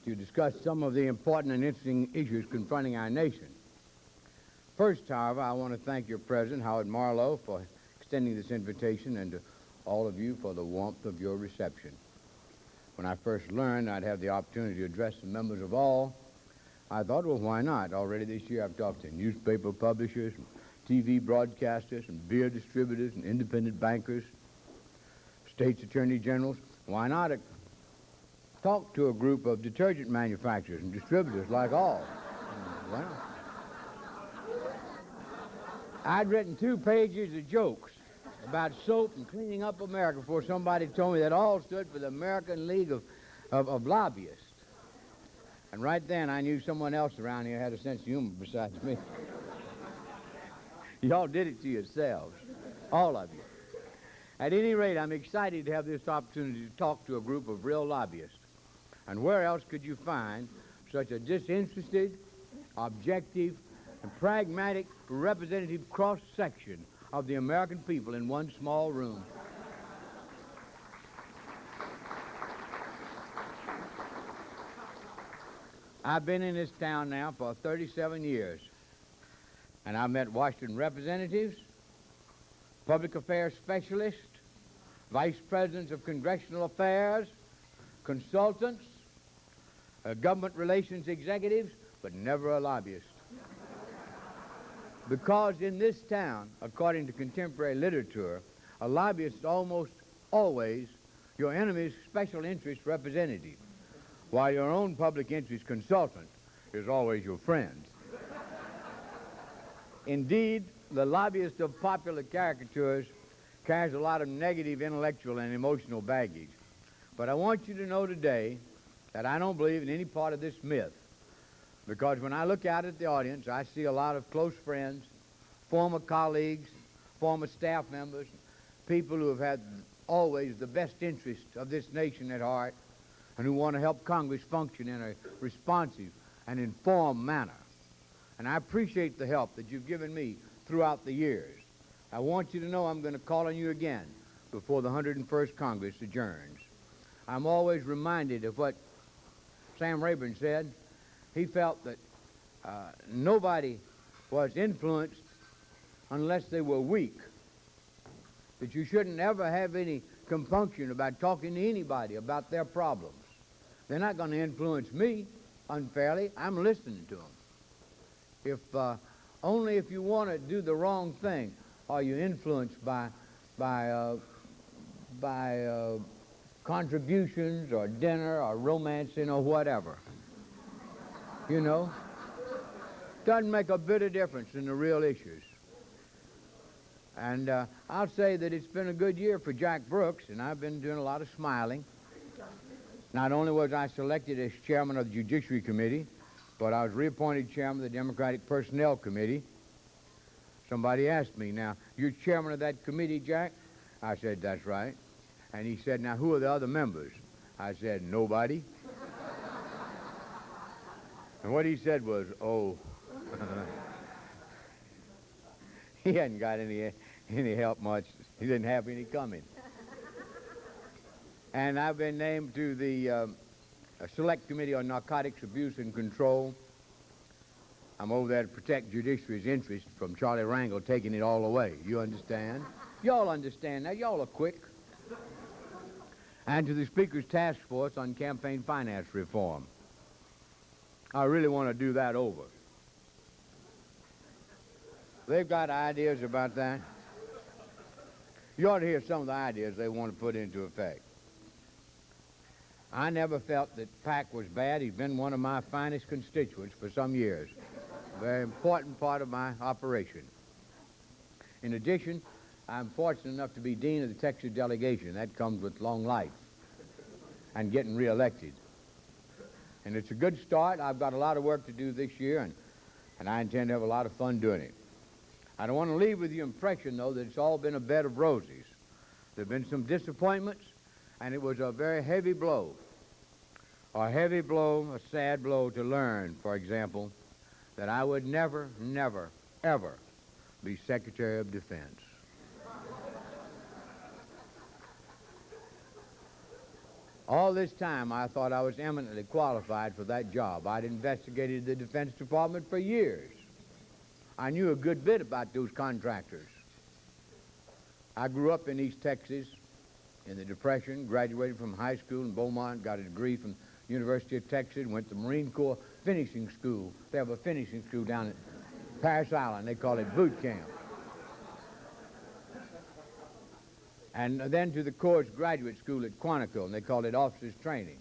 to discuss some of the important and interesting issues confronting our nation. First, however, I want to thank your President, Howard Marlowe, for extending this invitation, and to all of you for the warmth of your reception. When I first learned I'd have the opportunity to address the members of all, I thought, well, why not? Already this year I've talked to newspaper publishers, and TV broadcasters, and beer distributors, and independent bankers, states attorney generals. Why not talk to a group of detergent manufacturers and distributors like all? Why not? I'd written 2 pages of jokes about soap and cleaning up America before somebody told me that all stood for the American League of Lobbyists. And right then I knew someone else around here had a sense of humor besides me. Y'all did it to yourselves, all of you. At any rate, I'm excited to have this opportunity to talk to a group of real lobbyists. And where else could you find such a disinterested, objective, and pragmatic representative cross-section of the American people in one small room? I've been in this town now for 37 years, and I've met Washington representatives, public affairs specialists, vice presidents of congressional affairs, consultants, government relations executives, but never a lobbyist. Because in this town, according to contemporary literature, a lobbyist is almost always your enemy's special interest representative, while your own public interest consultant is always your friend. Indeed, the lobbyist of popular caricatures carries a lot of negative intellectual and emotional baggage. But I want you to know today that I don't believe in any part of this myth, because when I look out at the audience, I see a lot of close friends, former colleagues, former staff members, people who have had always the best interest of this nation at heart, and who want to help Congress function in a responsive and informed manner. And I appreciate the help that you've given me throughout the years. I want you to know I'm going to call on you again before the 101st Congress adjourns. I'm always reminded of what Sam Rayburn said. He felt that nobody was influenced unless they were weak, that you shouldn't ever have any compunction about talking to anybody about their problems. They're not going to influence me unfairly. I'm listening to them. Only if you want to do the wrong thing are you influenced by contributions or dinner or romancing or whatever. You know? Doesn't make a bit of difference in the real issues. And I'll say that it's been a good year for Jack Brooks, and I've been doing a lot of smiling. Not only was I selected as chairman of the Judiciary Committee, but I was reappointed chairman of the Democratic Personnel Committee. Somebody asked me, now, you're chairman of that committee, Jack? I said, that's right. And he said, now, who are the other members? I said, nobody. And what he said was, oh. He hadn't got any help much. He didn't have any coming. And I've been named to the Select Committee on Narcotics Abuse and Control. I'm over there to protect judiciary's interest from Charlie Rangel taking it all away. You understand? Y'all understand that. Y'all are quick. And to the Speaker's Task Force on Campaign Finance Reform. I really want to do that over. They've got ideas about that. You ought to hear some of the ideas they want to put into effect. I never felt that Pack was bad. He's been one of my finest constituents for some years. A very important part of my operation. In addition, I'm fortunate enough to be dean of the Texas delegation. That comes with long life and getting reelected. And it's a good start. I've got a lot of work to do this year, and I intend to have a lot of fun doing it. I don't want to leave with the impression, though, that it's all been a bed of roses. There have been some disappointments, and it was a very heavy blow. A heavy blow, a sad blow to learn, for example, that I would never, never, ever be Secretary of Defense. All this time, I thought I was eminently qualified for that job. I'd investigated the Defense Department for years. I knew a good bit about those contractors. I grew up in East Texas in the Depression, graduated from high school in Beaumont, got a degree from University of Texas, went to Marine Corps finishing school. They have a finishing school down at Parris Island. They call it boot camp. And then to the Corps Graduate School at Quantico, and they called it officers training.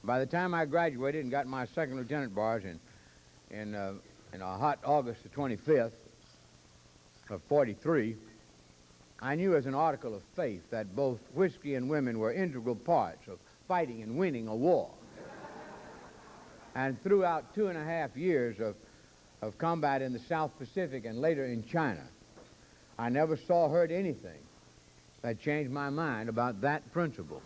By the time I graduated and got my second lieutenant bars in a hot August the 25th of 43, I knew as an article of faith that both whiskey and women were integral parts of fighting and winning a war. And throughout 2.5 years of combat in the South Pacific and later in China, I never saw or heard anything that changed my mind about that principle.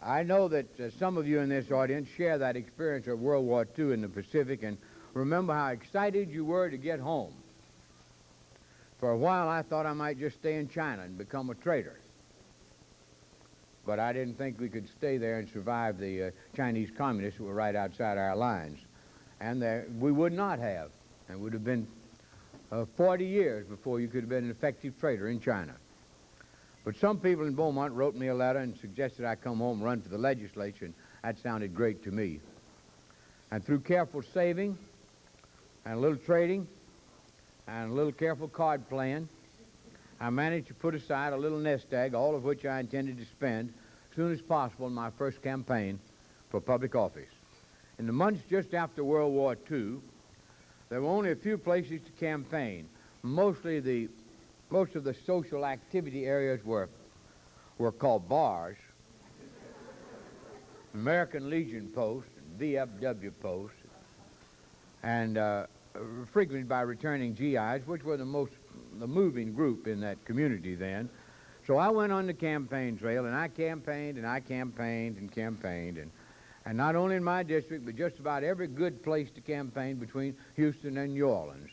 I know that some of you in this audience share that experience of World War II in the Pacific and remember how excited you were to get home. For a while, I thought I might just stay in China and become a trader. But I didn't think we could stay there and survive the Chinese communists who were right outside our lines. And we would not have. It would have been 40 years before you could have been an effective trader in China. But some people in Beaumont wrote me a letter and suggested I come home and run for the legislature, and that sounded great to me. And through careful saving and a little trading and a little careful card playing, I managed to put aside a little nest egg, all of which I intended to spend as soon as possible in my first campaign for public office. In the months just after World War II, there were only a few places to campaign. Most of the social activity areas were called bars, American Legion posts, and VFW posts, and frequented by returning GIs, which were the moving group in that community then. So I went on the campaign trail, and I campaigned, and I campaigned, and campaigned, and not only in my district, but just about every good place to campaign between Houston and New Orleans.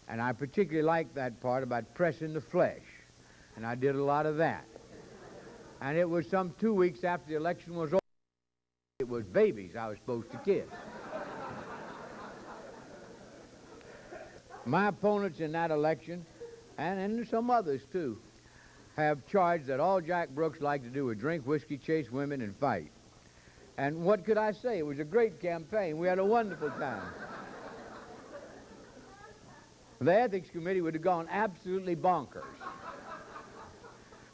And I particularly liked that part about pressing the flesh, and I did a lot of that. And it was some 2 weeks after the election was over. It was babies I was supposed to kiss. My opponents in that election, and some others too, have charged that all Jack Brooks liked to do was drink whiskey, chase women, and fight. And what could I say? It was a great campaign. We had a wonderful time. The Ethics Committee would have gone absolutely bonkers.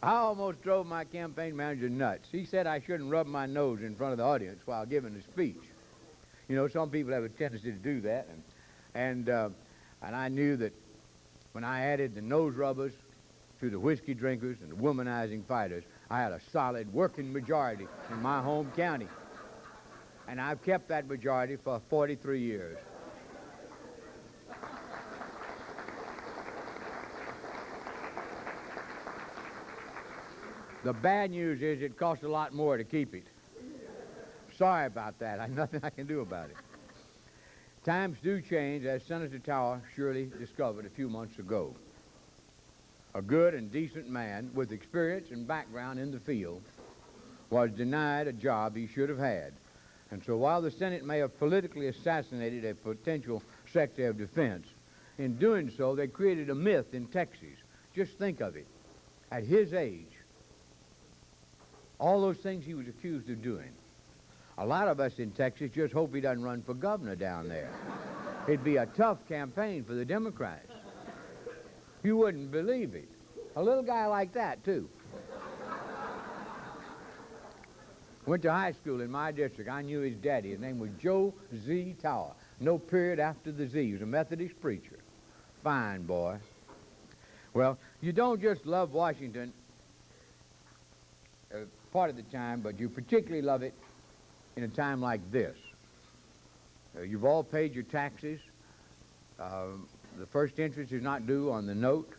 I almost drove my campaign manager nuts. He said I shouldn't rub my nose in front of the audience while giving a speech. You know, some people have a tendency to do that. And I knew that when I added the nose rubbers to the whiskey drinkers and the womanizing fighters, I had a solid working majority in my home county. And I've kept that majority for 43 years. The bad news is it costs a lot more to keep it. Sorry about that. There's nothing I can do about it. Times do change, as Senator Tower surely discovered a few months ago. A good and decent man with experience and background in the field was denied a job he should have had. And so while the Senate may have politically assassinated a potential Secretary of Defense, in doing so, they created a myth in Texas. Just think of it. At his age, all those things he was accused of doing. A lot of us in Texas just hope he doesn't run for governor down there. It'd be a tough campaign for the Democrats. You wouldn't believe it. A little guy like that, too. Went to high school in my district. I knew his daddy. His name was Joe Z. Tower. No period after the Z. He was a Methodist preacher. Fine boy. Well, you don't just love Washington part of the time, but you particularly love it in a time like this. You've all paid your taxes. The first interest is not due on the note.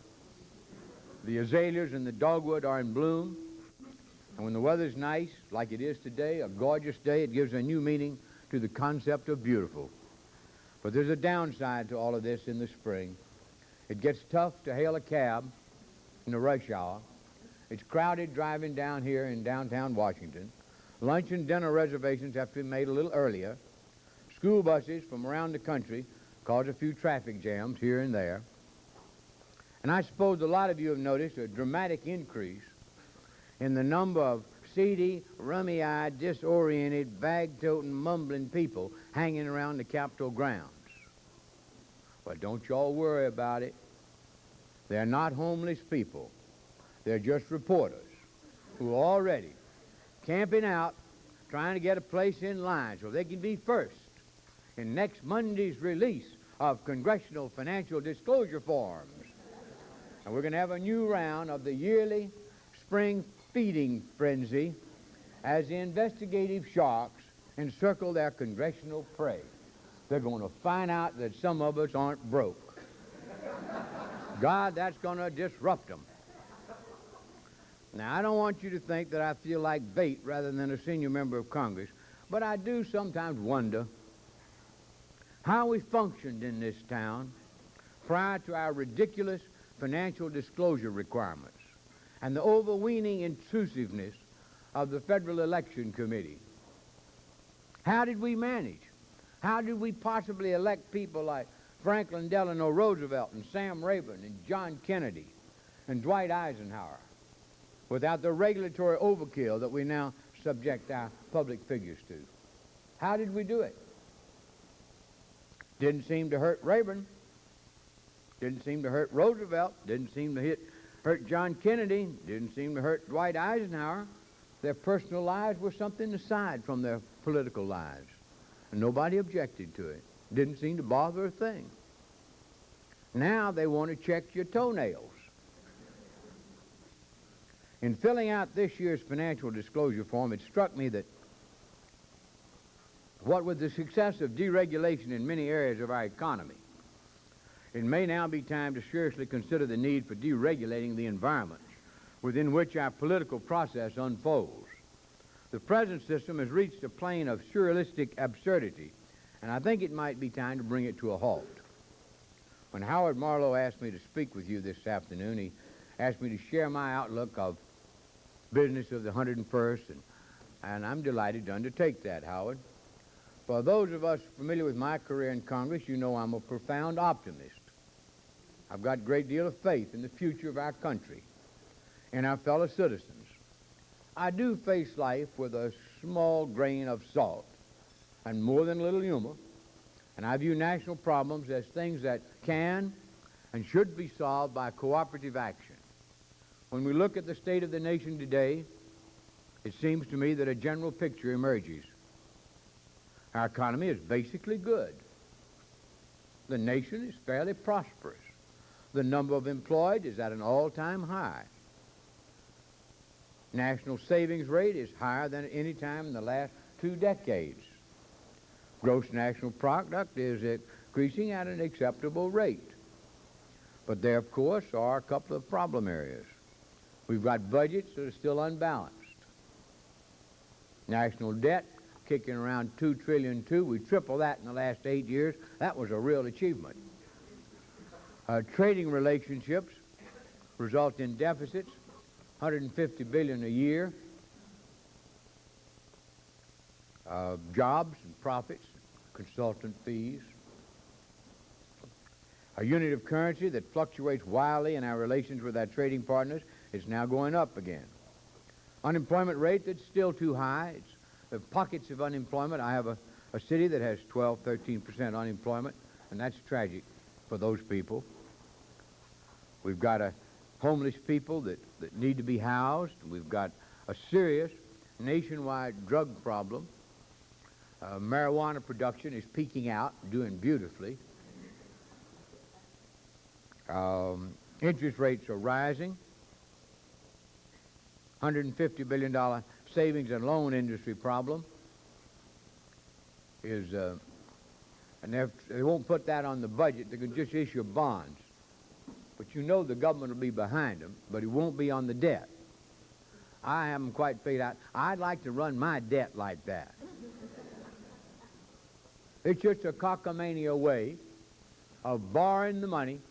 The azaleas and the dogwood are in bloom. And when the weather's nice, like it is today, a gorgeous day, it gives a new meaning to the concept of beautiful. But there's a downside to all of this in the spring. It gets tough to hail a cab in the rush hour. It's crowded driving down here in downtown Washington. Lunch and dinner reservations have to be made a little earlier. School buses from around the country cause a few traffic jams here and there. And I suppose a lot of you have noticed a dramatic increase in the number of seedy, rummy-eyed, disoriented, bag-toting, mumbling people hanging around the Capitol grounds. But don't y'all worry about it. They're not homeless people. They're just reporters who are already camping out, trying to get a place in line so they can be first in next Monday's release of congressional financial disclosure forms. And we're going to have a new round of the yearly spring feeding frenzy as the investigative sharks encircle their congressional prey. They're going to find out that some of us aren't broke. God, that's going to disrupt them. Now, I don't want you to think that I feel like bait rather than a senior member of Congress, but I do sometimes wonder how we functioned in this town prior to our ridiculous financial disclosure requirements and the overweening intrusiveness of the Federal Election Committee. How did we manage? How did we possibly elect people like Franklin Delano Roosevelt and Sam Rayburn and John Kennedy and Dwight Eisenhower without the regulatory overkill that we now subject our public figures to? How did we do it? Didn't seem to hurt Rayburn. Didn't seem to hurt Roosevelt. Didn't seem to hurt John Kennedy. Didn't seem to hurt Dwight Eisenhower. Their personal lives were something aside from their political lives. And nobody objected to it. Didn't seem to bother a thing. Now they want to check your toenails. In filling out this year's financial disclosure form, it struck me that what with the success of deregulation in many areas of our economy, it may now be time to seriously consider the need for deregulating the environment within which our political process unfolds. The present system has reached a plane of surrealistic absurdity, and I think it might be time to bring it to a halt. When Howard Marlowe asked me to speak with you this afternoon, he asked me to share my outlook of business of the 101st, and I'm delighted to undertake that, Howard. For those of us familiar with my career in Congress, you know I'm a profound optimist. I've got a great deal of faith in the future of our country and our fellow citizens. I do face life with a small grain of salt and more than a little humor, and I view national problems as things that can and should be solved by cooperative action. When we look at the state of the nation today, it seems to me that a general picture emerges. Our economy is basically good. The nation is fairly prosperous. The number of employed is at an all-time high. National savings rate is higher than at any time in the last 2 decades. Gross national product is increasing at an acceptable rate. But there, of course, are a couple of problem areas. We've got budgets that are still unbalanced. National debt kicking around $2 trillion. We tripled that in the last 8 years. That was a real achievement. Trading relationships result in deficits, $150 billion a year. Jobs and profits, consultant fees. A unit of currency that fluctuates wildly in our relations with our trading partners is now going up again. Unemployment rate that's still too high. The pockets of unemployment. I have a city that has 12, 13% unemployment, and that's tragic for those people. We've got homeless people that need to be housed. We've got a serious nationwide drug problem. Marijuana production is peaking out, doing beautifully. Interest rates are rising. $150 billion savings and loan industry problem is, and they won't put that on the budget. They can just issue bonds. But you know the government will be behind them, but it won't be on the debt. I haven't quite figured out. I'd like to run my debt like that. It's just a cockamamie way of borrowing the money